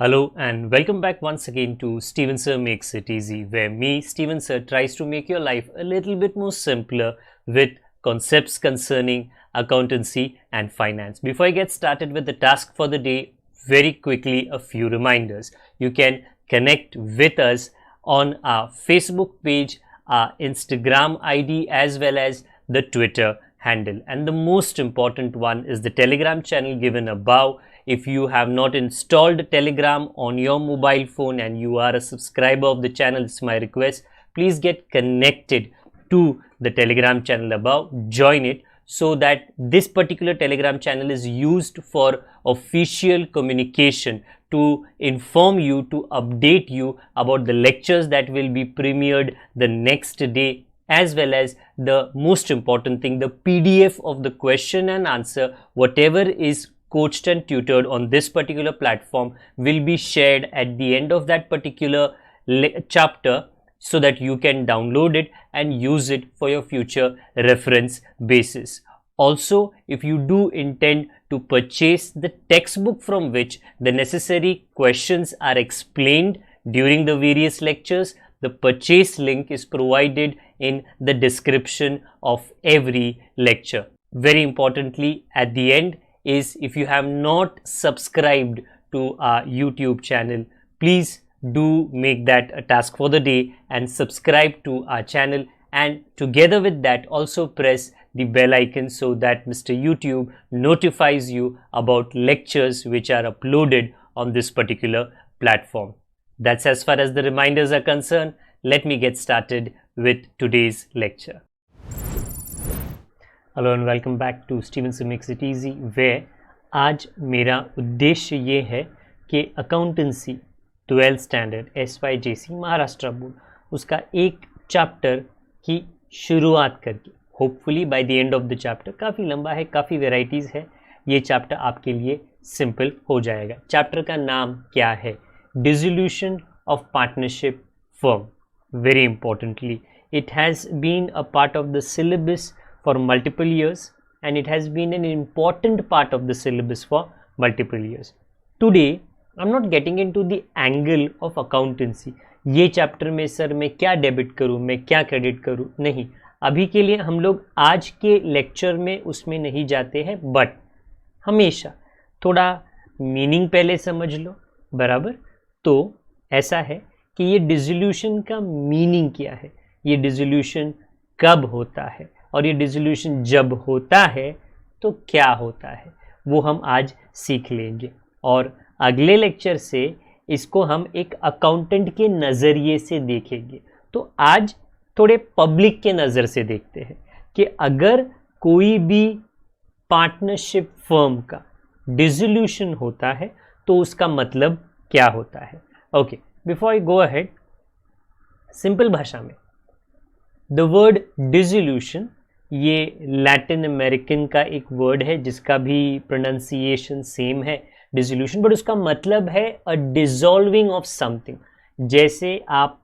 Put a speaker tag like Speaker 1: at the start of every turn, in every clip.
Speaker 1: Hello and welcome back once again to Steven Sir Makes It Easy, where me, Steven Sir, tries to make your life a little bit more simpler with concepts concerning accountancy and finance. Before I get started with the task for the day, very quickly a few reminders. You can connect with us on our Facebook page, our Instagram ID as well as the Twitter handle. And the most important one is the Telegram channel given above. If you have not installed Telegram on your mobile phone and you are a subscriber of the channel, it's my request, please get connected to the Telegram channel above, join it, so that this particular Telegram channel is used for official communication to inform you, to update you about the lectures that will be premiered the next day, as well as the most important thing, the PDF of the question and answer, whatever is coached and tutored on this particular platform will be shared at the end of that particular chapter, so that you can download it and use it for your future reference basis. Also, if you do intend to purchase the textbook from which the necessary questions are explained during the various lectures, the purchase link is provided in the description of every lecture. Very importantly, at the end is, if you have not subscribed to our YouTube channel, please do make that a task for the day and subscribe to our channel, and together with that also press the bell icon so that Mr. YouTube notifies you about lectures which are uploaded on this particular platform. That's as far as the reminders are concerned. Let me get started with today's lecture. Hello and welcome back to Steven Sir Makes It Easy, where आज मेरा उद्देश्य ये है कि accountancy 12th standard SYJC Maharashtra board उसका एक chapter की शुरुआत करके, hopefully by the end of the chapter, काफ़ी लंबा है, काफ़ी वेराइटीज़ है, ये चैप्टर आपके लिए सिंपल हो जाएगा. चैप्टर का नाम क्या है? Dissolution of partnership firm. Very importantly, it has been a part of the syllabus for multiple years, and it has been an important part of the syllabus for multiple years. Today I'm not getting into the angle of accountancy. ये chapter में sir मैं क्या debit करूँ, मैं क्या credit करूँ, नहीं, अभी के लिए हम लोग आज के लेक्चर में उसमें नहीं जाते हैं, बट हमेशा थोड़ा मीनिंग पहले समझ लो, बराबर. तो ऐसा है कि ये डिसोल्यूशन का मीनिंग क्या है, ये डिसोल्यूशन कब होता है, और ये डिसोल्यूशन जब होता है तो क्या होता है, वो हम आज सीख लेंगे. और अगले लेक्चर से इसको हम एक अकाउंटेंट के नज़रिए से देखेंगे. तो आज थोड़े पब्लिक के नज़र से देखते हैं कि अगर कोई भी पार्टनरशिप फर्म का डिसोल्यूशन होता है तो उसका मतलब क्या होता है. Okay, before I go ahead, simple भाषा में द वर्ड डिसोल्यूशन ये लैटिन अमेरिकन का एक वर्ड है जिसका भी प्रोनाउंसिएशन सेम है, डिसोल्यूशन, बट उसका मतलब है अ डिसॉल्विंग ऑफ समथिंग. जैसे आप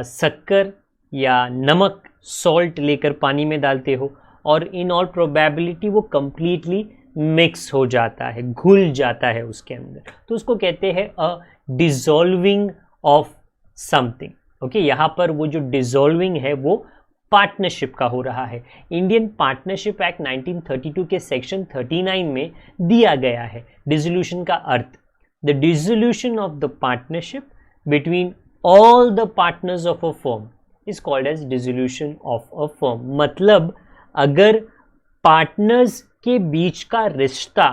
Speaker 1: शक्कर या नमक, सॉल्ट लेकर पानी में डालते हो और इन ऑल प्रोबेबिलिटी वो कंप्लीटली मिक्स हो जाता है, घुल जाता है उसके अंदर, तो उसको कहते हैं अ डिसॉल्विंग ऑफ समथिंग. ओके, यहाँ पर वो जो डिसॉल्विंग है वो पार्टनरशिप का हो रहा है. इंडियन पार्टनरशिप एक्ट 1932 के सेक्शन 39 में दिया गया है डिसोल्यूशन का अर्थ. The dissolution of the partnership between all the partners of a firm is called as dissolution of a firm. मतलब अगर पार्टनर्स के बीच का रिश्ता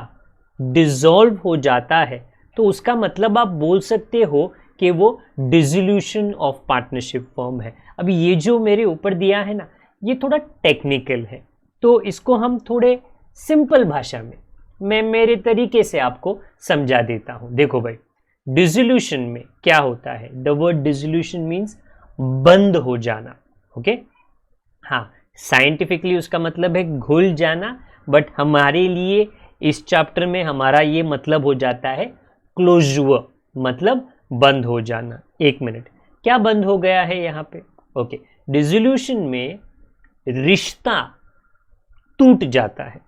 Speaker 1: डिसॉल्व हो जाता है तो उसका मतलब आप बोल सकते हो कि वो डिसोल्यूशन ऑफ पार्टनरशिप फर्म है. अभी ये जो मेरे ऊपर दिया है ना, ये थोड़ा टेक्निकल है, तो इसको हम थोड़े सिंपल भाषा में मैं मेरे तरीके से आपको समझा देता हूँ. देखो भाई, डिसोल्यूशन में क्या होता है, द वर्ड डिसोल्यूशन मीन्स बंद हो जाना. ओके, हाँ, साइंटिफिकली उसका मतलब है घुल जाना, बट हमारे लिए इस चैप्टर में हमारा ये मतलब हो जाता है क्लोजर, मतलब बंद हो जाना. एक मिनट, क्या बंद हो गया है यहाँ पे? ओके, डिसोल्यूशन में रिश्ता टूट जाता है,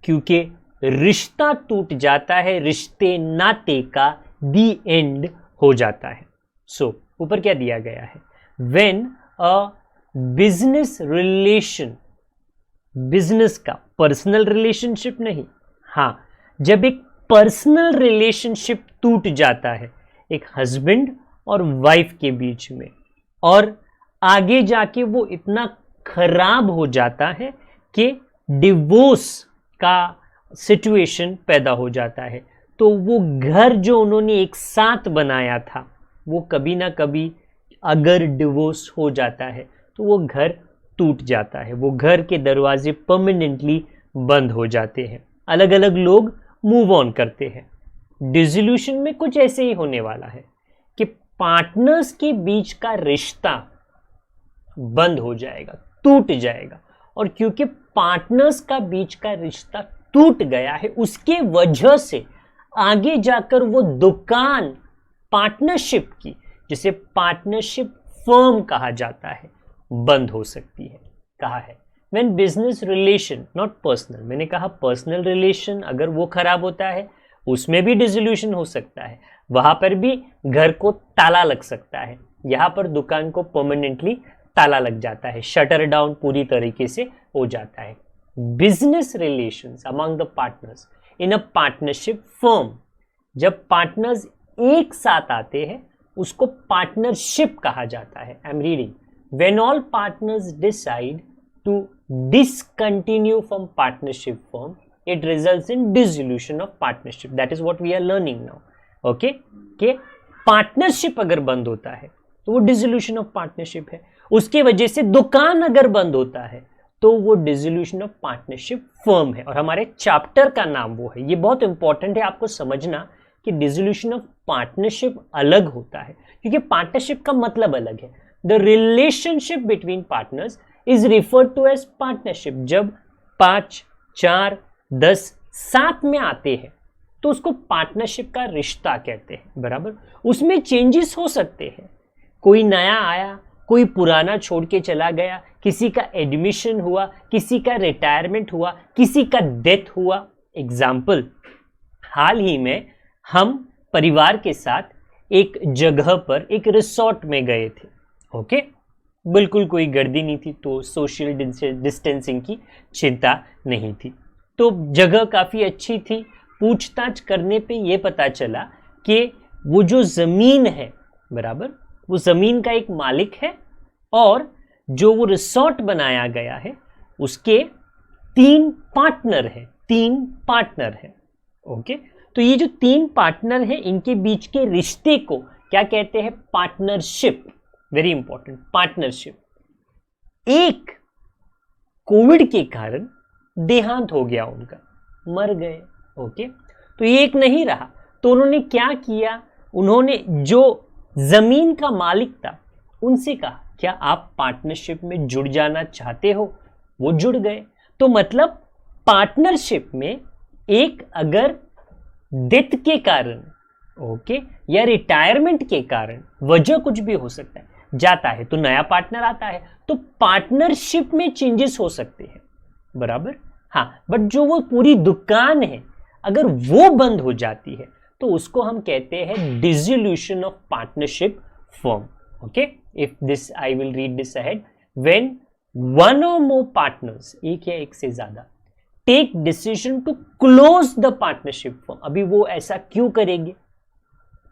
Speaker 1: क्योंकि रिश्ता टूट जाता है, रिश्ते नाते का दी एंड हो जाता है। सो ऊपर क्या दिया गया है, when a business relation, business का पर्सनल रिलेशनशिप नहीं, हाँ जब एक पर्सनल रिलेशनशिप टूट जाता है एक हस्बैंड और वाइफ के बीच में, और आगे जाके वो इतना खराब हो जाता है कि डिवोर्स का सिचुएशन पैदा हो जाता है, तो वो घर जो उन्होंने एक साथ बनाया था वो कभी ना कभी अगर डिवोर्स हो जाता है तो वो घर टूट जाता है, वो घर के दरवाजे परमानेंटली बंद हो जाते हैं, अलग अलग लोग मूव ऑन करते हैं। डिसोल्यूशन में कुछ ऐसे ही होने वाला है कि पार्टनर्स के बीच का रिश्ता बंद हो जाएगा, टूट जाएगा, और क्योंकि पार्टनर्स का बीच का रिश्ता टूट गया है उसके वजह से आगे जाकर वो दुकान पार्टनरशिप की, जिसे पार्टनरशिप फर्म कहा जाता है, बंद हो सकती है। कहा है when business relation not personal, मैंने कहा पर्सनल रिलेशन अगर वो खराब होता है उसमें भी डिसोल्यूशन हो सकता है, वहां पर भी घर को ताला लग सकता है, यहां पर दुकान को परमानेंटली ताला लग जाता है, शटर डाउन पूरी तरीके से हो जाता है। Business relations among the partners in a partnership firm, जब पार्टनर्स एक साथ आते हैं उसको पार्टनरशिप कहा जाता है। I am reading, when all partners decide to discontinue from partnership firm, it results in dissolution of partnership. That is what we are learning now. Okay? कि पार्टनरशिप अगर बंद होता है तो वो डिसोल्यूशन ऑफ पार्टनरशिप है, उसके वजह से दुकान अगर बंद होता है तो वो डिसोल्यूशन ऑफ पार्टनरशिप फर्म है, और हमारे चैप्टर का नाम वो है। ये बहुत इंपॉर्टेंट है आपको समझना कि डिसोल्यूशन ऑफ पार्टनरशिप अलग होता है, क्योंकि पार्टनरशिप का मतलब अलग है। The relationship between partners is referred to as partnership. जब 5, 4, 10 साथ में आते हैं तो उसको पार्टनरशिप का रिश्ता कहते हैं, बराबर। उसमें चेंजेस हो सकते हैं, कोई नया आया, कोई पुराना छोड़ के चला गया, किसी का एडमिशन हुआ, किसी का रिटायरमेंट हुआ, किसी का डेथ हुआ। एग्जाम्पल, हाल ही में हम परिवार के साथ एक जगह पर एक रिसोर्ट में गए थे। ओके, बिल्कुल कोई गर्दी नहीं थी, तो सोशल डिस्टेंसिंग की चिंता नहीं थी, तो जगह काफ़ी अच्छी थी। पूछताछ करने पे ये पता चला कि वो जो ज़मीन है, बराबर, वो ज़मीन का एक मालिक है, और जो वो रिसोर्ट बनाया गया है उसके 3 पार्टनर हैं, 3 पार्टनर हैं। ओके, तो ये जो 3 पार्टनर हैं इनके बीच के रिश्ते को क्या कहते हैं? पार्टनरशिप। Very important, partnership. एक कोविड के कारण देहांत हो गया उनका, मर गए। ओके, तो ये एक नहीं रहा, तो उन्होंने क्या किया, उन्होंने जो जमीन का मालिक था उनसे कहा क्या आप पार्टनरशिप में जुड़ जाना चाहते हो? वो जुड़ गए। तो मतलब पार्टनरशिप में एक अगर डेथ के कारण, ओके, या रिटायरमेंट के कारण, वजह कुछ भी हो सकता है, जाता है तो नया पार्टनर आता है, तो पार्टनरशिप में चेंजेस हो सकते हैं, बराबर। हाँ, बट जो वो पूरी दुकान है अगर वो बंद हो जाती है तो उसको हम कहते हैं dissolution of partnership firm. Okay, if this I will read this ahead, when one or more partners, एक या एक से ज्यादा, take decision to close the partnership firm. अभी वो ऐसा क्यों करेंगे?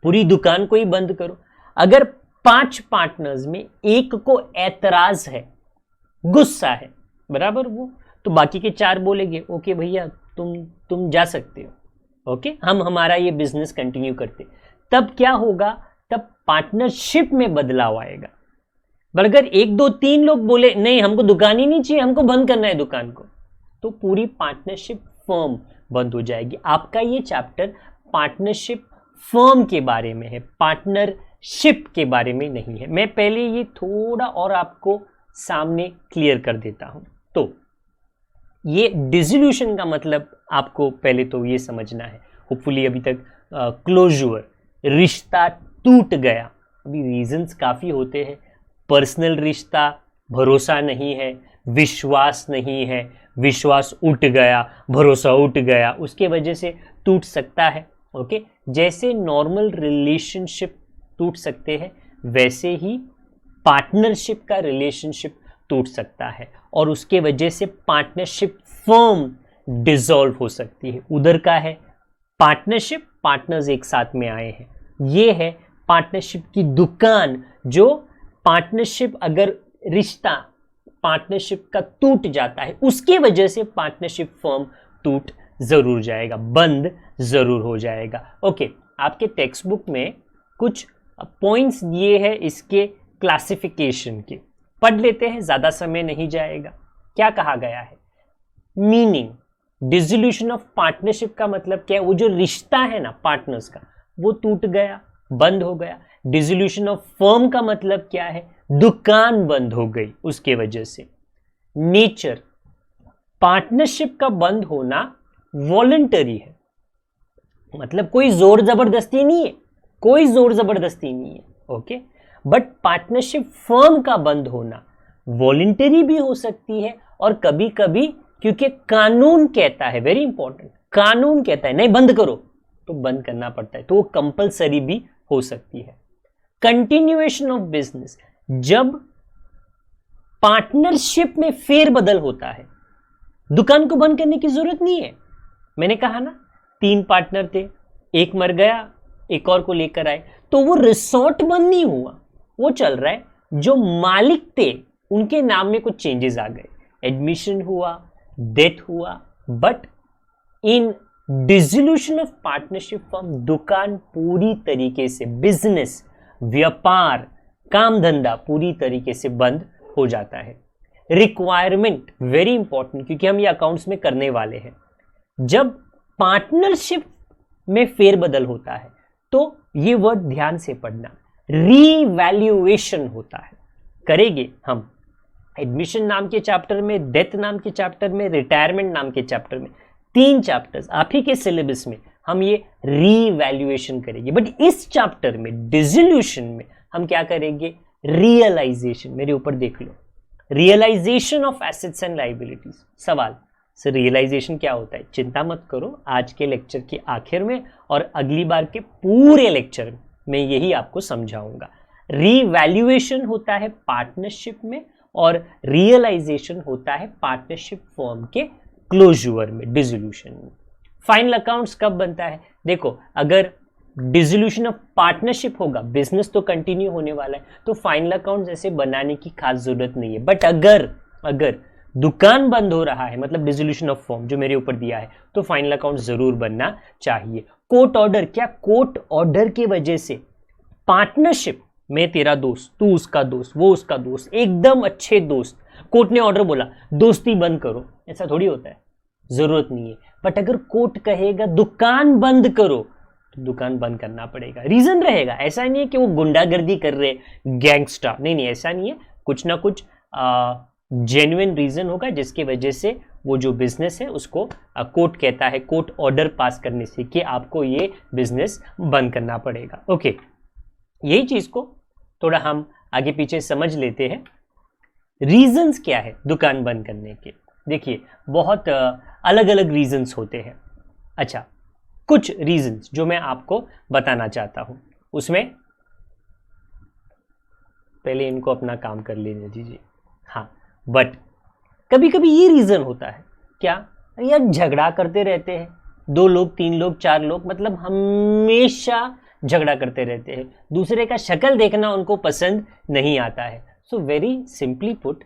Speaker 1: पूरी दुकान को ही बंद करो। अगर 5 पार्टनर्स में एक को ऐतराज है, गुस्सा है, बराबर, वो तो बाकी के 4 बोलेंगे ओके भैया तुम जा सकते हो, ओके, हम हमारा ये बिजनेस कंटिन्यू करते। तब क्या होगा? तब पार्टनरशिप में बदलाव आएगा। पर अगर 1, 2, 3 लोग बोले नहीं हमको दुकान ही नहीं चाहिए, हमको बंद करना है दुकान को, तो पूरी पार्टनरशिप फर्म बंद हो जाएगी। आपका ये चैप्टर पार्टनरशिप फर्म के बारे में है, पार्टनरशिप के बारे में नहीं है। मैं पहले ये थोड़ा और आपको सामने क्लियर कर देता हूं। तो ये डिसोल्यूशन का मतलब आपको पहले तो ये समझना है, होपफुली अभी तक क्लोजर, रिश्ता टूट गया। अभी रीजंस काफ़ी होते हैं, पर्सनल रिश्ता, भरोसा नहीं है, विश्वास नहीं है, विश्वास उठ गया, भरोसा उठ गया, उसके वजह से टूट सकता है। ओके, जैसे नॉर्मल रिलेशनशिप टूट सकते हैं वैसे ही पार्टनरशिप का रिलेशनशिप टूट सकता है और उसके वजह से पार्टनरशिप फर्म डिसॉल्व हो सकती है। उधर का है पार्टनरशिप, पार्टनर्स एक साथ में आए हैं, ये है पार्टनरशिप की दुकान। जो पार्टनरशिप अगर रिश्ता पार्टनरशिप का टूट जाता है उसकी वजह से पार्टनरशिप फर्म टूट जरूर जाएगा, बंद जरूर हो जाएगा। ओके, आपके टेक्स्ट बुक में कुछ पॉइंट्स दिए हैं इसके क्लासिफिकेशन के, पढ़ लेते हैं, ज्यादा समय नहीं जाएगा। क्या कहा गया है? मीनिंग डिसोल्यूशन ऑफ पार्टनरशिप का मतलब क्या है? वो जो रिश्ता है ना पार्टनर्स का वो टूट गया, बंद हो गया। डिसोल्यूशन ऑफ फर्म का मतलब क्या है? दुकान बंद हो गई उसके वजह से। नेचर पार्टनरशिप का बंद होना वॉलंटरी है, मतलब कोई जोर जबरदस्ती नहीं है, कोई जोर जबरदस्ती नहीं है। ओके, बट पार्टनरशिप फर्म का बंद होना वॉलंटरी भी हो सकती है और कभी कभी क्योंकि कानून कहता है, वेरी इंपॉर्टेंट, कानून कहता है नहीं बंद करो तो बंद करना पड़ता है, तो वो कंपलसरी भी हो सकती है। कंटिन्यूएशन ऑफ बिजनेस, जब पार्टनरशिप में फेरबदल होता है, दुकान को बंद करने की जरूरत नहीं है। मैंने कहा ना 3 पार्टनर थे, एक मर गया, एक और को लेकर आए, तो वो रिसोर्ट बंद नहीं हुआ, वो चल रहा है। जो मालिक थे उनके नाम में कुछ चेंजेस आ गए, एडमिशन हुआ, डेथ हुआ, but in dissolution of partnership firm दुकान पूरी तरीके से, बिजनेस, व्यापार, काम धंधा पूरी तरीके से बंद हो जाता है। रिक्वायरमेंट वेरी इंपॉर्टेंट, क्योंकि हम ये अकाउंट्स में करने वाले हैं। जब पार्टनरशिप में फेरबदल होता है तो ये वर्ड ध्यान से पढ़ना, रीवैल्यूएशन होता है। करेंगे हम एडमिशन नाम के चैप्टर में, डेथ नाम के चैप्टर में, रिटायरमेंट नाम के चैप्टर में, 3 चैप्टर्स आप ही के सिलेबस में हम ये रीवैल्यूएशन करेंगे। बट इस चैप्टर में डिसोल्यूशन में हम क्या करेंगे? रियलाइजेशन। मेरे ऊपर देख लो, realisation of assets and liabilities. सवाल सर रियलाइजेशन क्या होता है? चिंता मत करो, आज के लेक्चर के आखिर में और अगली बार के पूरे लेक्चर में यही आपको समझाऊंगा। रीवैल्यूएशन होता है पार्टनरशिप में और रियलाइजेशन होता है पार्टनरशिप फॉर्म के क्लोजर में, डिसोल्यूशन में। फाइनल अकाउंट्स कब बनता है? देखो, अगर डिसोल्यूशन ऑफ पार्टनरशिप होगा, बिजनेस तो कंटिन्यू होने वाला है, तो फाइनल अकाउंट्स ऐसे बनाने की खास जरूरत नहीं है। बट अगर दुकान बंद हो रहा है, मतलब डिसोल्यूशन ऑफ फॉर्म जो मेरे ऊपर दिया है, तो फाइनल अकाउंट जरूर बनना चाहिए। कोर्ट ऑर्डर, क्या कोर्ट ऑर्डर की वजह से पार्टनरशिप में तेरा दोस्त, तू उसका दोस्त, वो उसका दोस्त, एकदम अच्छे दोस्त, कोर्ट ने ऑर्डर बोला दोस्ती बंद करो, ऐसा थोड़ी होता है, जरूरत नहीं है। बट अगर कोर्ट कहेगा दुकान बंद करो तो दुकान बंद करना पड़ेगा, रीजन रहेगा। ऐसा नहीं है कि वो गुंडागर्दी कर रहे, गैंगस्टर, नहीं, ऐसा नहीं है। कुछ ना कुछ जेन्युइन रीजन होगा जिसकी वजह से वो जो बिजनेस है उसको कोर्ट कहता है, कोर्ट ऑर्डर पास करने से कि आपको ये बिजनेस बंद करना पड़ेगा। ओके, यही चीज को थोड़ा हम आगे पीछे समझ लेते हैं। रीजंस क्या है दुकान बंद करने के? देखिए, बहुत अलग अलग रीजंस होते हैं। अच्छा, कुछ रीजंस जो मैं आपको बताना चाहता हूं, उसमें पहले इनको अपना काम कर लेने दीजिए। हाँ, बट कभी कभी ये रीजन होता है, क्या यार झगड़ा करते रहते हैं, 2 लोग 3 लोग 4 लोग, मतलब हमेशा झगड़ा करते रहते हैं, दूसरे का शक्ल देखना उनको पसंद नहीं आता है। So very simply put,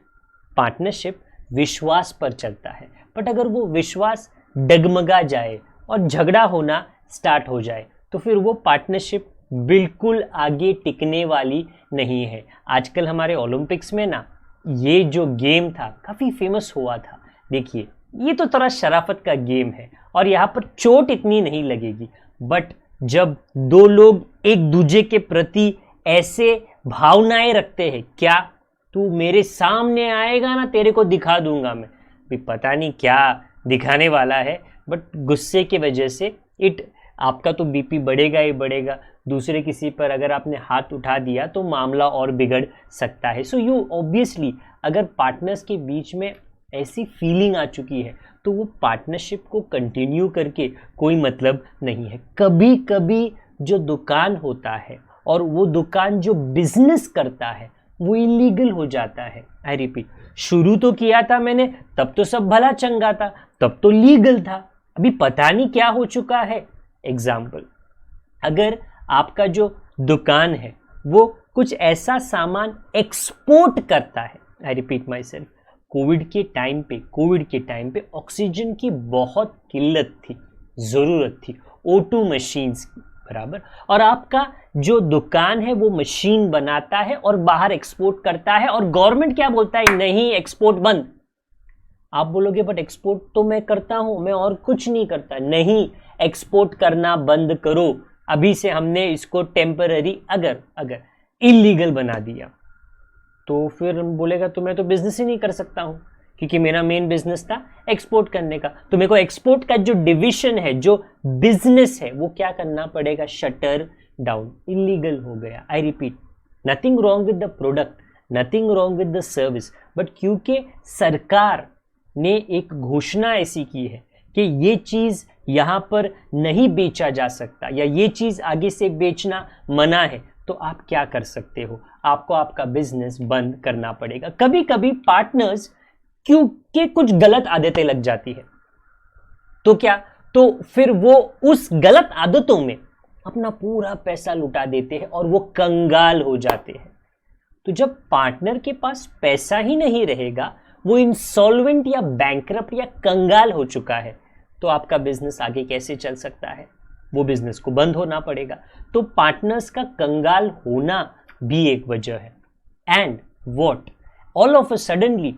Speaker 1: partnership विश्वास पर चलता है। बट अगर वो विश्वास डगमगा जाए और झगड़ा होना स्टार्ट हो जाए तो फिर वो पार्टनरशिप बिल्कुल आगे टिकने वाली नहीं है। आजकल हमारे ओलंपिक्स में ना ये जो गेम था काफ़ी फेमस हुआ था। देखिए, ये तो थोड़ा शराफत का गेम है और यहाँ पर चोट इतनी नहीं लगेगी, बट जब 2 लोग एक दूसरे के प्रति ऐसे भावनाएं रखते हैं, क्या तू मेरे सामने आएगा ना तेरे को दिखा दूंगा मैं, भी पता नहीं क्या दिखाने वाला है, बट गुस्से की वजह से आपका तो बीपी बढ़ेगा ही बढ़ेगा। दूसरे किसी पर अगर आपने हाथ उठा दिया तो मामला और बिगड़ सकता है। सो यू ऑब्वियसली, अगर पार्टनर्स के बीच में ऐसी फीलिंग आ चुकी है तो वो पार्टनरशिप को कंटिन्यू करके कोई मतलब नहीं है। कभी कभी जो दुकान होता है और वो दुकान जो बिजनेस करता है वो इलीगल हो जाता है। आई रिपीट, शुरू तो किया था मैंने, तब तो सब भला चंगा था, तब तो लीगल था, अभी पता नहीं क्या हो चुका है। एग्जाम्पल, अगर आपका जो दुकान है वो कुछ ऐसा सामान एक्सपोर्ट करता है, I repeat my self, Covid के टाइम पे ऑक्सीजन की बहुत किल्लत थी, ज़रूरत थी O2 मशीन्स की, बराबर, और आपका जो दुकान है वो मशीन बनाता है और बाहर एक्सपोर्ट करता है, और गवर्नमेंट क्या बोलता है, नहीं एक्सपोर्ट बंद। आप बोलोगे बट एक्सपोर्ट तो मैं करता हूं, मैं और कुछ नहीं करता। नहीं, एक्सपोर्ट करना बंद करो। अभी से हमने इसको टेम्पररी अगर इलीगल बना दिया तो फिर बोलेगा तो मैं तो बिजनेस ही नहीं कर सकता हूं, क्योंकि मेरा मेन बिजनेस था एक्सपोर्ट करने का। तो मेरे को एक्सपोर्ट का जो डिविजन है, जो बिजनेस है, वो क्या करना पड़ेगा, शटर डाउन। इलीगल हो गया। I repeat, nothing wrong with the product, nothing wrong with the service, but क्योंकि सरकार ने एक घोषणा ऐसी की है कि ये चीज यहां पर नहीं बेचा जा सकता या ये चीज आगे से बेचना मना है, तो आप क्या कर सकते हो, आपको आपका बिजनेस बंद करना पड़ेगा। कभी कभी पार्टनर्स क्योंकि कुछ गलत आदतें लग जाती है, तो क्या, तो फिर वो उस गलत आदतों में अपना पूरा पैसा लुटा देते हैं और वो कंगाल हो जाते हैं। तो जब पार्टनर के पास पैसा ही नहीं रहेगा, वो इंसॉल्वेंट या बैंकरप्ट या कंगाल हो चुका है, तो आपका बिजनेस आगे कैसे चल सकता है, वो बिजनेस को बंद होना पड़ेगा। तो पार्टनर्स का कंगाल होना भी एक वजह है। And what, all of a suddenly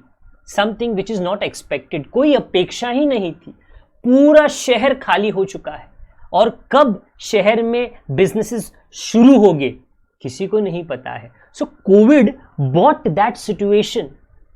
Speaker 1: something which is not expected, कोई अपेक्षा ही नहीं थी, पूरा शहर खाली हो चुका है, और कब शहर में बिजनेसेस शुरू हो गए किसी को नहीं पता है। So Covid bought that situation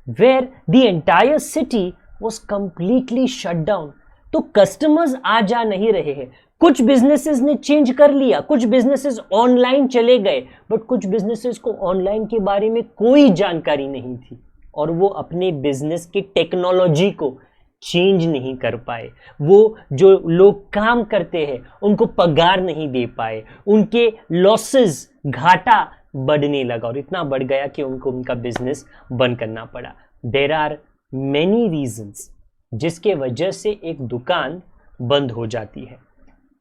Speaker 1: where the entire city was completely shut down. तो कस्टमर्स आ जा नहीं रहे हैं। कुछ बिजनेसेस ने चेंज कर लिया, कुछ बिजनेसेस ऑनलाइन चले गए, बट कुछ बिजनेसेस को ऑनलाइन के बारे में कोई जानकारी नहीं थी और वो अपने बिजनेस की टेक्नोलॉजी को चेंज नहीं कर पाए। वो जो लोग काम करते हैं उनको पगार नहीं दे पाए, उनके लॉसेस, घाटा बढ़ने लगा और इतना बढ़ गया कि उनको उनका बिजनेस बंद करना पड़ा। देयर आर मेनी रीजंस जिसके वजह से एक दुकान बंद हो जाती है।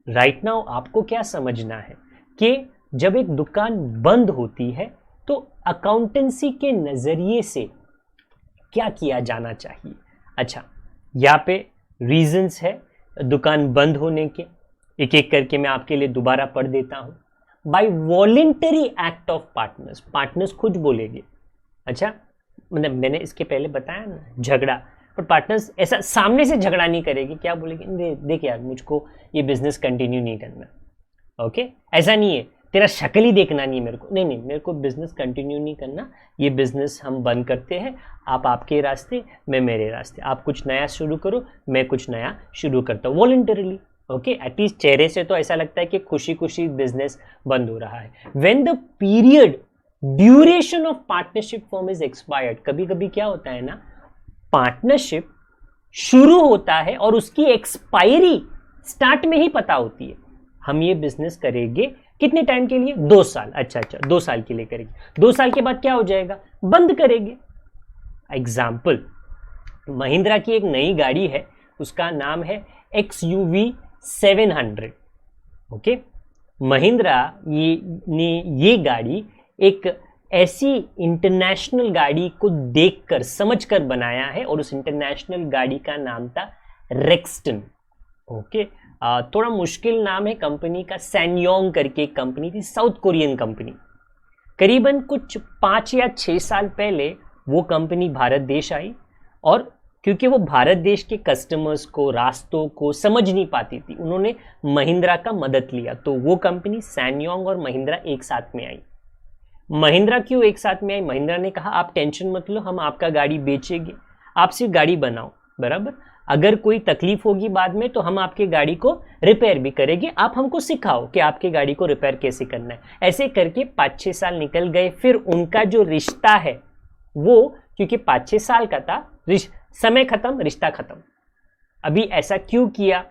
Speaker 1: राइट नाउ आपको क्या समझना है कि जब एक दुकान बंद होती है तो अकाउंटेंसी के नजरिए से क्या किया जाना चाहिए। अच्छा, यहाँ पे रीजंस है दुकान बंद होने के, एक एक करके मैं आपके लिए दोबारा पढ़ देता हूं। By voluntary act of partners, partners खुद बोलेंगे। अच्छा, मतलब मैंने इसके पहले बताया ना, झगड़ा, पर पार्टनर्स ऐसा सामने से झगड़ा नहीं करेगी, क्या बोलेगी, देख यार मुझको ये बिजनेस कंटिन्यू नहीं करना। ओके, ऐसा नहीं है, तेरा शक्ल ही देखना नहीं मेरे को, नहीं मेरे को बिजनेस कंटिन्यू नहीं करना, ये बिजनेस हम बंद करते हैं, आप आपके रास्ते, मैं मेरे रास्ते, आप कुछ नया शुरू करो, मैं कुछ नया शुरू करता हूँ वॉलंटरीली। ओके, एटलीस्ट चेहरे से तो ऐसा लगता है कि खुशी खुशी बिजनेस बंद हो रहा है। When the period duration of partnership form is expired, कभी कभी क्या होता है ना, पार्टनरशिप शुरू होता है और उसकी एक्सपायरी स्टार्ट में ही पता होती है। हम ये बिजनेस करेंगे कितने टाइम के लिए, 2 साल। अच्छा 2 साल के लिए करेंगे, 2 साल के बाद क्या हो जाएगा, बंद करेंगे। एग्जाम्पल, महिंद्रा की एक नई गाड़ी है, उसका नाम है XUV 700। ओके, महिंद्रा ने ये गाड़ी एक ऐसी इंटरनेशनल गाड़ी को देखकर समझकर बनाया है और उस इंटरनेशनल गाड़ी का नाम था रेक्सटन। ओके, थोड़ा मुश्किल नाम है कंपनी का, सैनयोंग करके कंपनी थी, साउथ कोरियन कंपनी। करीबन कुछ 5 या 6 साल पहले वो कंपनी भारत देश आई, और क्योंकि वो भारत देश के कस्टमर्स को, रास्तों को समझ नहीं पाती थी, उन्होंने महिंद्रा का मदद लिया, तो वो कंपनी सैनयोंग और महिंद्रा एक साथ में आई। महिंद्रा क्यों एक साथ में आई, महिंद्रा ने कहा आप टेंशन मत लो, हम आपका गाड़ी बेचेंगे, आप सिर्फ गाड़ी बनाओ, बराबर, अगर कोई तकलीफ होगी बाद में तो हम आपके गाड़ी को रिपेयर भी करेंगे, आप हमको सिखाओ कि आपके गाड़ी को रिपेयर कैसे करना है। ऐसे करके 5-6 साल निकल गए। फिर उनका जो रिश्ता है वो, क्योंकि 5-6 साल का था, समय खत्म, रिश्ता खत्म। अभी ऐसा क्यों किया?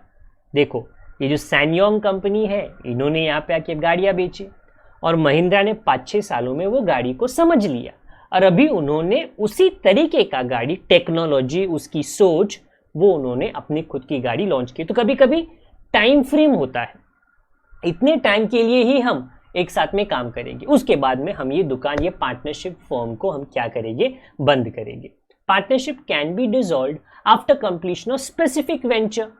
Speaker 1: देखो, ये जो सैनयोंग कंपनी है, इन्होंने यहाँ पे आके गाड़ियां बेची और महिंद्रा ने 5-6 सालों में वो गाड़ी को समझ लिया और अभी उन्होंने उसी तरीके का गाड़ी, टेक्नोलॉजी, उसकी सोच, वो उन्होंने अपनी खुद की गाड़ी लॉन्च की। तो कभी कभी टाइम फ्रेम होता है, इतने टाइम के लिए ही हम एक साथ में काम करेंगे, उसके बाद में हम ये दुकान, ये पार्टनरशिप फर्म को हम क्या करेंगे? बंद करेंगे। Partnership can be dissolved after completion of specific venture.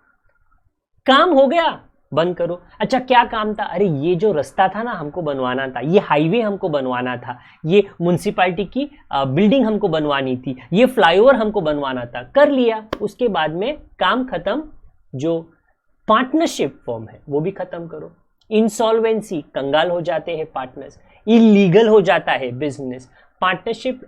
Speaker 1: काम हो गया, बंद करो। अच्छा, क्या काम था? अरे ये जो रास्ता था ना, हमको बनवाना था, ये हाईवे हमको बनवाना था, ये म्युनिसिपैलिटी की बिल्डिंग हमको बनवानी थी, ये फ्लाईओवर हमको बनवाना था, कर लिया। उसके बाद में काम खत्म। जो पार्टनरशिप फॉर्म है वो भी खत्म करो। इंसॉल्वेंसी, कंगाल हो जाते हैं पार्टनर्स, इलीगल हो जाता है business. Partnership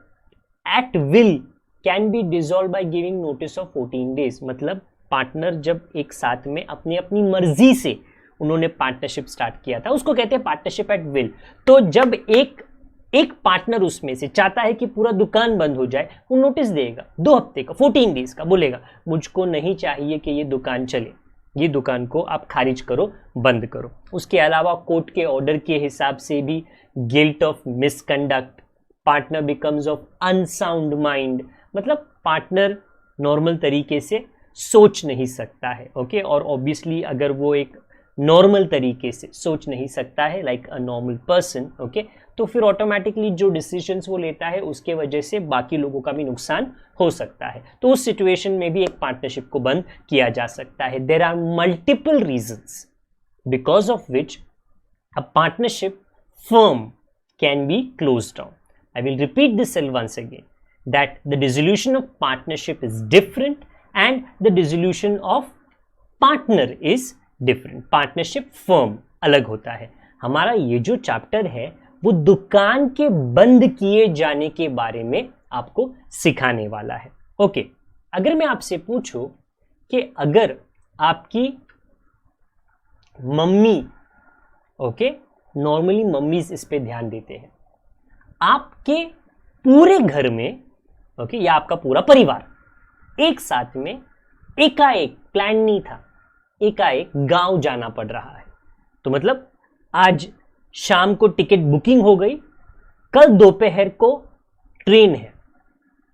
Speaker 1: at will can be dissolve by giving notice of 14 days. मतलब पार्टनर जब एक साथ में अपनी अपनी मर्जी से उन्होंने पार्टनरशिप स्टार्ट किया था, उसको कहते हैं पार्टनरशिप एट विल। तो जब एक पार्टनर उसमें से चाहता है कि पूरा दुकान बंद हो जाए, वो नोटिस देगा 2 हफ्ते का, 14 डेज का, बोलेगा मुझको नहीं चाहिए कि ये दुकान चले, ये दुकान को आप खारिज करो, बंद करो। उसके अलावा कोर्ट के ऑर्डर के हिसाब से भी guilt of misconduct, partner becomes of unsound mind, मतलब पार्टनर नॉर्मल तरीके से सोच नहीं सकता है, ओके। और ऑब्वियसली अगर वो एक नॉर्मल तरीके से सोच नहीं सकता है, like a normal person, okay, तो फिर ऑटोमेटिकली जो डिसीजंस वो लेता है उसके वजह से बाकी लोगों का भी नुकसान हो सकता है। तो उस सिचुएशन में भी एक पार्टनरशिप को बंद किया जा सकता है। There are multiple reasons because of which a partnership firm can be close down. I will repeat this cell once again, that the dissolution of partnership is different and the dissolution of partner is different. Partnership firm अलग होता है। हमारा ये जो chapter है वो दुकान के बंद किए जाने के बारे में आपको सिखाने वाला है, ओके। अगर मैं आपसे पूछूं कि अगर आपकी मम्मी, ओके, नॉर्मली मम्मीज इस पे ध्यान देते हैं, आपके पूरे घर में, ओके, या आपका पूरा परिवार एक साथ में एकाएक, प्लान नहीं था, एकाएक गांव जाना पड़ रहा है, तो मतलब आज शाम को टिकट बुकिंग हो गई, कल दोपहर को ट्रेन है,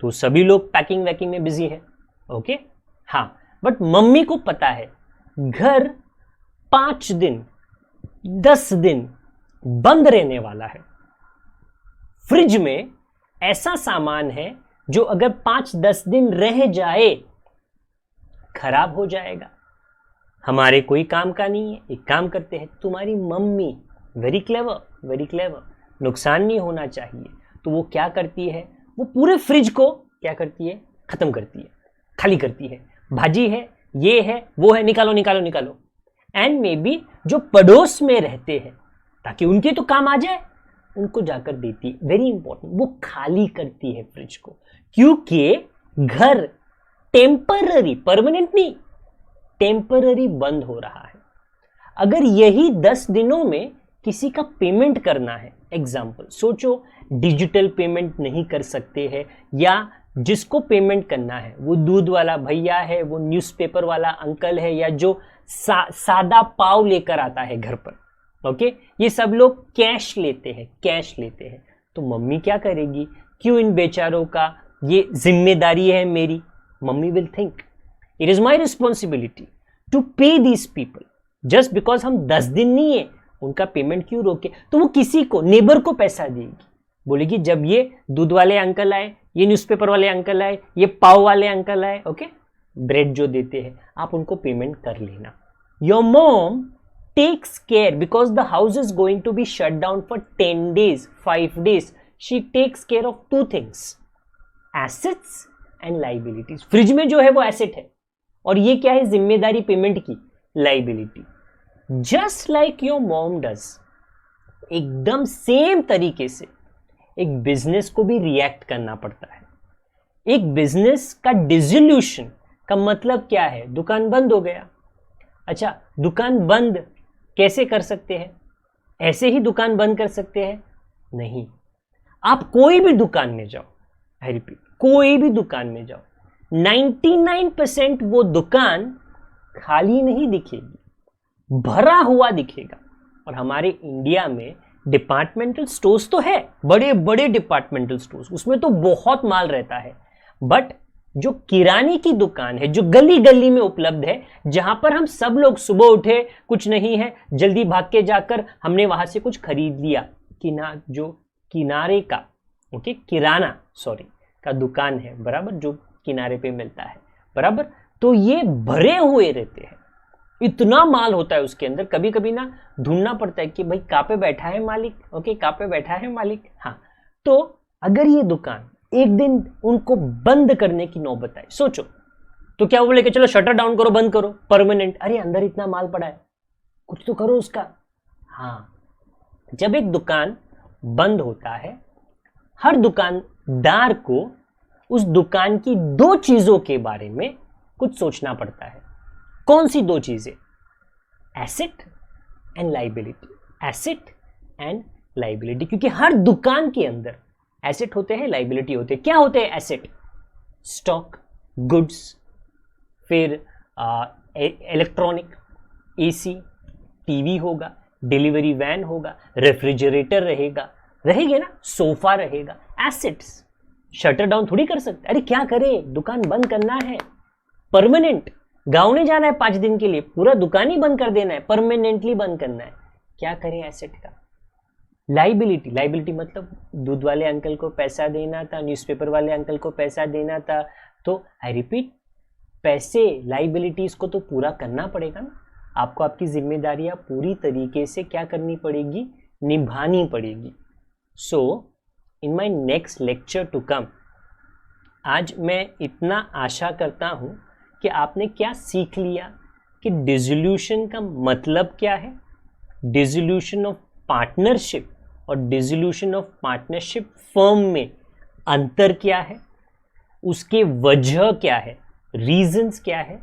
Speaker 1: तो सभी लोग पैकिंग वैकिंग में बिजी है, ओके। हाँ, बट मम्मी को पता है घर 5 दिन 10 दिन बंद रहने वाला है। फ्रिज में ऐसा सामान है जो अगर 5-10 दिन रह जाए खराब हो जाएगा, हमारे कोई काम का नहीं है। एक काम करते हैं, तुम्हारी मम्मी वेरी क्लेवर, नुकसान नहीं होना चाहिए, तो वो क्या करती है, वो पूरे फ्रिज को क्या करती है, खत्म करती है, खाली करती है। भाजी है, ये है, वो है, निकालो निकालो निकालो। एंड मे बी जो पड़ोस में रहते हैं, ताकि उनके तो काम आ जाए, उनको जाकर देती है। वेरी इंपॉर्टेंट, वो खाली करती है फ्रिज को, क्योंकि घर टेम्पररी, परमानेंट नहीं, टेम्पररी बंद हो रहा है। अगर यही 10 दिनों में किसी का पेमेंट करना है, एग्जाम्पल सोचो, डिजिटल पेमेंट नहीं कर सकते हैं, या जिसको पेमेंट करना है वो दूध वाला भैया है, वो न्यूज़पेपर वाला अंकल है, या जो सादा पाव लेकर आता है घर पर, ओके, ये सब लोग कैश लेते हैं। तो मम्मी क्या करेगी, क्यों इन बेचारों का ये जिम्मेदारी है मेरी, mummy will think it is my responsibility to pay these people, just because हम 10 दिन नहीं है, उनका पेमेंट क्यों रोके। तो वो किसी को, नेबर को पैसा देगी, बोलेगी जब ये दूध वाले अंकल आए, ये न्यूज़पेपर वाले अंकल आए, ये पाव वाले अंकल आए, ओके, ब्रेड जो देते हैं, आप उनको पेमेंट कर लेना। Your mom takes care because the house is going to be shut down for 10 days, 5 days. She takes care of 2 things, assets and liabilities. Fridge में जो है वो एसेट है, और ये क्या है, जिम्मेदारी पेमेंट की, liability. Just like your mom does. एकदम सेम तरीके से एक बिजनेस को भी रिएक्ट करना पड़ता है। एक बिजनेस का डिसोल्यूशन का मतलब क्या है, दुकान बंद हो गया। अच्छा, दुकान बंद कैसे कर सकते हैं, ऐसे ही दुकान बंद कर सकते हैं? नहीं। आप कोई भी दुकान में जाओ, आई रिपीट, कोई भी दुकान में जाओ, 99% वो दुकान खाली नहीं दिखेगी, भरा हुआ दिखेगा। और हमारे इंडिया में डिपार्टमेंटल स्टोर्स तो है, बड़े बड़े डिपार्टमेंटल स्टोर्स, उसमें तो बहुत माल रहता है, बट जो किराने की दुकान है, जो गली गली में उपलब्ध है, जहां पर हम सब लोग सुबह उठे, कुछ नहीं है, जल्दी भाग के जाकर हमने वहां से कुछ खरीद लिया, जो किनारे का, ओके, किराना सॉरी का दुकान है, बराबर, जो किनारे पे मिलता है, बराबर, तो ये भरे हुए रहते हैं, इतना माल होता है उसके अंदर। कभी कभी ना ढूंढना पड़ता है कि भाई कहाँ पे बैठा है मालिक, ओके, कहाँ पे बैठा है मालिक। हाँ, तो अगर ये दुकान एक दिन उनको बंद करने की नौबत आए, सोचो, तो क्या वो बोले कि चलो शटर डाउन करो, बंद करो परमानेंट? अरे अंदर इतना माल पड़ा है, कुछ तो करो उसका। हाँ, जब एक दुकान बंद होता है, हर दुकानदार को उस दुकान की दो चीजों के बारे में कुछ सोचना पड़ता है। कौन सी दो चीजें? Asset and liability, asset and liability, क्योंकि हर दुकान के अंदर एसेट होते हैं, लाइबिलिटी होते हैं। क्या होते हैं एसेट? स्टॉक, गुड्स, फिर इलेक्ट्रॉनिक, एसी, टीवी होगा, डिलीवरी वैन होगा, रेफ्रिजरेटर रहेगा ना, सोफा रहेगा, एसेट्स। शटर डाउन थोड़ी कर सकते, अरे क्या करें, दुकान बंद करना है परमानेंट, गांव नहीं जाना है 5 दिन के लिए, पूरा दुकान ही बंद कर देना है, परमानेंटली बंद करना है, क्या करें एसेट का? लाइबिलिटी, लाइबिलिटी मतलब दूध वाले अंकल को पैसा देना था, न्यूज़पेपर वाले अंकल को पैसा देना था, तो आई रिपीट, पैसे, लाइबिलिटीज को तो पूरा करना पड़ेगा ना, आपको आपकी जिम्मेदारियां पूरी तरीके से क्या करनी पड़ेगी, निभानी पड़ेगी। So in my next lecture to come, आज मैं इतना आशा करता हूं कि आपने क्या सीख लिया कि डिसोल्यूशन का मतलब क्या है, डिसोल्यूशन ऑफ पार्टनरशिप और डिसोल्यूशन ऑफ पार्टनरशिप फर्म में अंतर क्या है, उसके वजह क्या है, रीजंस क्या है,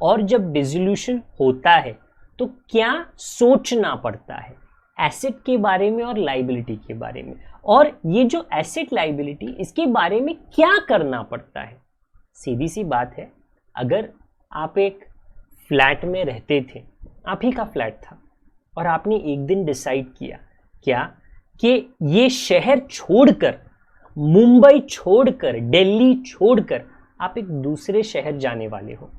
Speaker 1: और जब डिसोल्यूशन होता है तो क्या सोचना पड़ता है एसेट के बारे में और लाइबिलिटी के बारे में, और ये जो एसेट लाइबिलिटी, इसके बारे में क्या करना पड़ता है। सीधी सी बात है, अगर आप एक फ्लैट में रहते थे, आप ही का फ्लैट था, और आपने एक दिन डिसाइड किया क्या कि ये शहर छोड़कर, मुंबई छोड़कर, दिल्ली छोड़कर आप एक दूसरे शहर जाने वाले हो,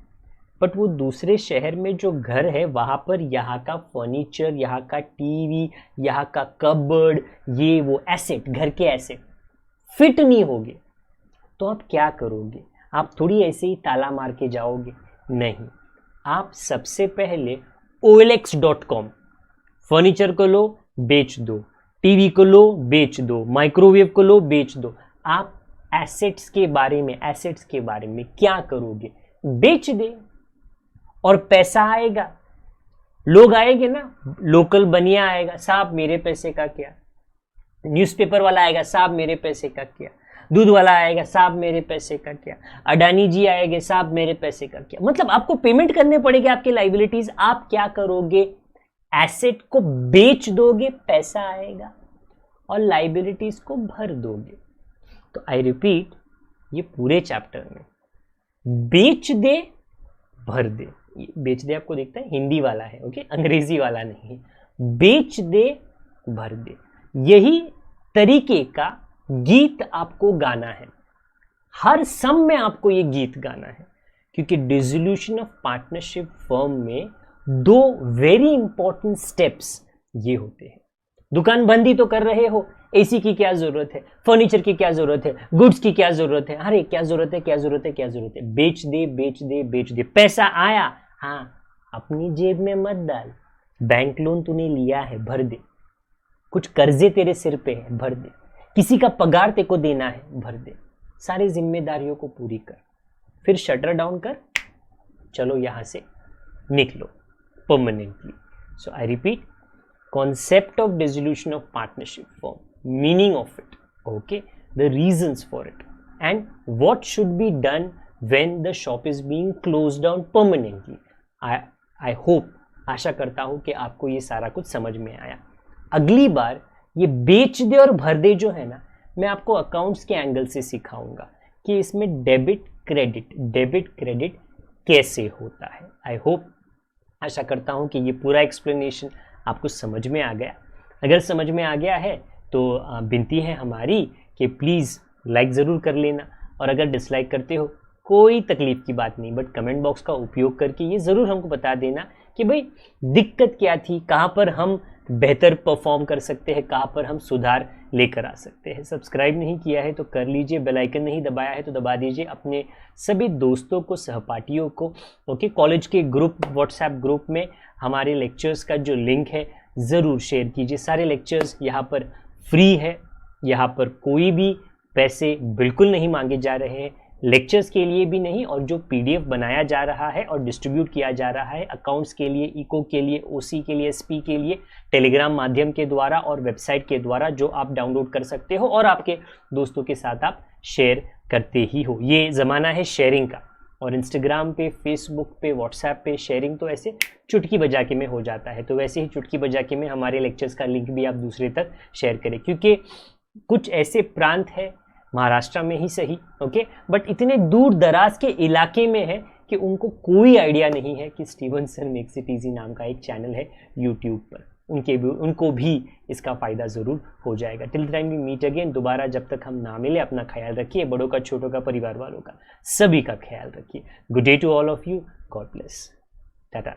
Speaker 1: बट वो दूसरे शहर में जो घर है वहां पर यहाँ का फर्नीचर, यहाँ का टीवी, यहाँ का कबर्ड, ये वो एसेट, घर के एसेट फिट नहीं होंगे, तो आप क्या करोगे? आप थोड़ी ऐसे ही ताला मार के जाओगे, नहीं, आप सबसे पहले OLX.com, फर्नीचर को लो बेच दो, टीवी को लो बेच दो, माइक्रोवेव को लो बेच दो। आप एसेट्स के बारे में क्या करोगे? बेच दे, और पैसा आएगा, लोग आएंगे ना, लोकल बनिया आएगा, साहब मेरे पैसे का क्या, न्यूज़पेपर वाला आएगा, साहब मेरे पैसे का क्या, दूध वाला आएगा, साहब मेरे पैसे का क्या, अडानी जी आएंगे, साहब मेरे पैसे का क्या। मतलब आपको पेमेंट करने पड़ेगी आपके लाइबिलिटीज, आप क्या करोगे? एसेट को बेच दोगे, पैसा आएगा, और लाइबिलिटीज को भर दोगे। तो आई रिपीट, ये पूरे चैप्टर में बेच दे भर दे, बेच दे आपको देखता है हिंदी वाला है, ओके, अंग्रेजी वाला नहीं है, बेच दे भर दे, यही तरीके का गीत आपको गाना है, हर सम में आपको ये गीत गाना है, क्योंकि डिसोल्यूशन ऑफ पार्टनरशिप फर्म में 2 वेरी इंपॉर्टेंट स्टेप्स ये होते हैं। दुकान बंद ही तो कर रहे हो, एसी की क्या जरूरत है, फर्नीचर की क्या जरूरत है, गुड्स की क्या जरूरत है, अरे क्या जरूरत है, क्या जरूरत है, क्या जरूरत है, बेच दे बेच दे बेच दे, पैसा आया, हाँ, अपनी जेब में मत डाल, बैंक लोन तूने लिया है भर दे, कुछ कर्जे तेरे सिर पे है भर दे, किसी का पगार तेरे को देना है भर दे, सारी जिम्मेदारियों को पूरी कर, फिर शटर डाउन कर, चलो यहां से निकलो permanently. So I repeat, concept of dissolution of partnership firm, meaning of it, okay, the reasons for it, and what should be done when the shop is being closed down permanently. I hope, आशा करता हूँ कि आपको ये सारा कुछ समझ में आया। अगली बार ये बेच दे और भर दे जो है ना, मैं आपको अकाउंट्स के एंगल से सिखाऊंगा कि इसमें डेबिट क्रेडिट कैसे होता है। आई होप आशा करता हूँ कि ये पूरा एक्सप्लेनेशन आपको समझ में आ गया। अगर समझ में आ गया है तो विनती है हमारी कि प्लीज़ लाइक ज़रूर कर लेना, और अगर डिसलाइक करते हो कोई तकलीफ़ की बात नहीं, बट कमेंट बॉक्स का उपयोग करके ये ज़रूर हमको बता देना कि भाई दिक्कत क्या थी, कहाँ पर हम बेहतर परफॉर्म कर सकते हैं, कहाँ पर हम सुधार लेकर आ सकते हैं। सब्सक्राइब नहीं किया है तो कर लीजिए, बेल आइकन नहीं दबाया है तो दबा दीजिए, अपने सभी दोस्तों को, सहपाठियों को, ओके, कॉलेज के ग्रुप, व्हाट्सएप ग्रुप में हमारे लेक्चर्स का जो लिंक है ज़रूर शेयर कीजिए। सारे लेक्चर्स यहाँ पर फ्री है, यहाँ पर कोई भी पैसे बिल्कुल नहीं मांगे जा रहे हैं, लेक्चर्स के लिए भी नहीं, और जो पीडीएफ बनाया जा रहा है और डिस्ट्रीब्यूट किया जा रहा है अकाउंट्स के लिए, इको के लिए, ओसी के लिए, एसपी के लिए, टेलीग्राम माध्यम के द्वारा और वेबसाइट के द्वारा, जो आप डाउनलोड कर सकते हो और आपके दोस्तों के साथ आप शेयर करते ही हो। ये ज़माना है शेयरिंग का, और इंस्टाग्राम पे, फेसबुक पे, व्हाट्सएप पे शेयरिंग तो ऐसे चुटकी बजा के में हो जाता है, तो वैसे ही चुटकी बजा के में हमारे लेक्चर्स का लिंक भी आप दूसरे तक शेयर करें, क्योंकि कुछ ऐसे प्रांत है महाराष्ट्र में ही सही, ओके, बट इतने दूर दराज के इलाके में है कि उनको कोई आइडिया नहीं है कि स्टीवनसन मेक्स इट इजी नाम का एक चैनल है यूट्यूब पर। उनको भी इसका फ़ायदा ज़रूर हो जाएगा। Till time we meet again, दोबारा जब तक हम ना मिले, अपना ख्याल रखिए, बड़ों का, छोटों का, परिवार वालों का, सभी का ख्याल रखिए। Good day to all of you, God bless, Tata.